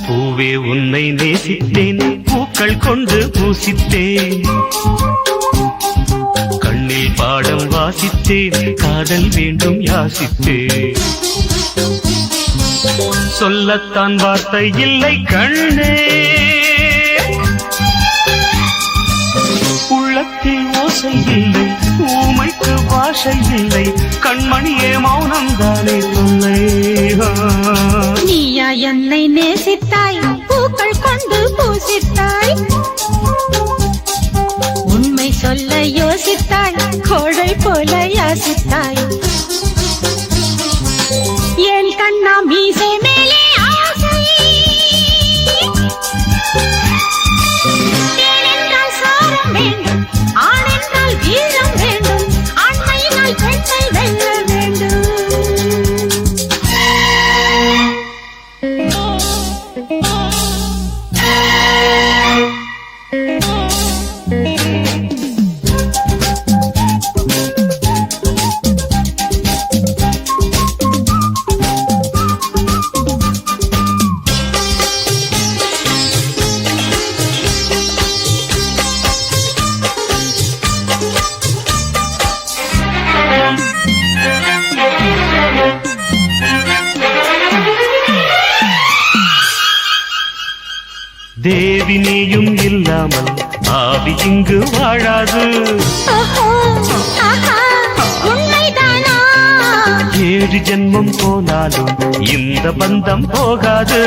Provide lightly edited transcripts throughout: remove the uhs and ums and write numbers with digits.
பூவே உன்னை நேசித்தேன், பூக்கள் கொண்டு பூசித்தேன், கண்ணில் பாடம் வாசித்தேன், காதல் வேண்டும் யாசித்தேன். சொல்லத்தான் வார்த்தை இல்லை கண்ணே, உள்ளத்தில் ஓசை இல்லை, ஊமைக்கு பாஷை இல்லை, கண்மணியே மௌனம் தானே சொல்லை. நீயா என்னை நேசித்தாய், பூக்கள் கொண்டு பூசித்தாய், உண்மை சொல்ல யோசித்தாய், கோழை போல யாசித்தாய். என் கண்ணா மீசை மேலே ஆசை, தேன் என்றால் சாரம் வேண்டும், ஆண் என்றால் வீரம் வேண்டும், ஆண்மையினால் பெண்ணை வெல்ல வேண்டும். தேவி நீயும் இல்லாமல் ஆவி இங்கு வாழாது. உண்மைதானா? 7 ஜென்மம் போனாலும் இந்த பந்தம் போகாது.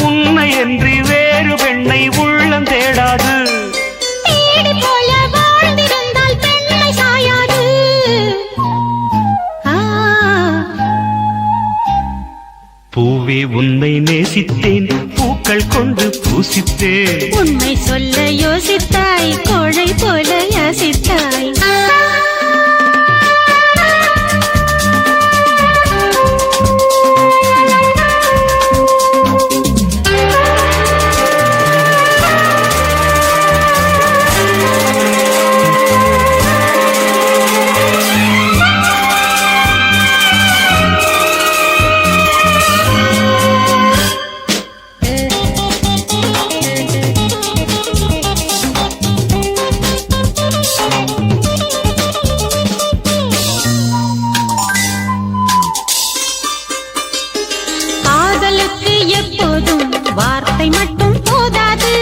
உன்னை என்று வேறு பெண்ணை உள்ளம் தேடாது. பூவே உன்னை நேசித்தேன், பூக்கள் கொண்டு பூசித்தேன், உண்மை சொல்ல யோசித்தாய், கோழை போல யாசித்தாய். எப்போதும் வார்த்தை மட்டும் போதாது.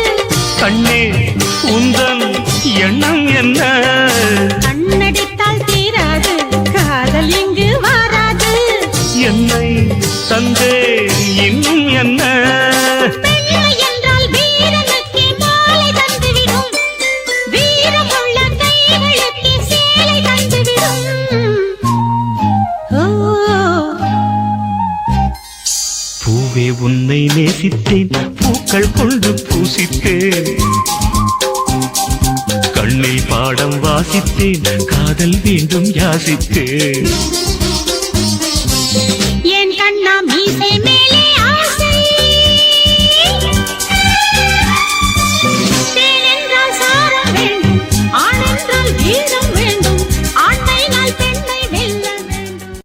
கண்ணே உந்தன் எண்ணம் என்ன? கண்ணடித்தால் தீராது, காதல் இங்கு வாராது. என்னை தந்தே இன்னும் என்ன? பெண்மை என்றால் வீரனுக்கு மாலை தந்துவிடும், வீரமுள்ள கைகளுக்கு சேலை தந்துவிடும். பூவே உன்னை நேசித்தேன், பூக்கள் கொண்டு பூசித்தேன், கண்ணில் பாடம் வாசித்தேன், காதல் வேண்டும் யாசித்தேன். என் கண்ணா மீசை மேலே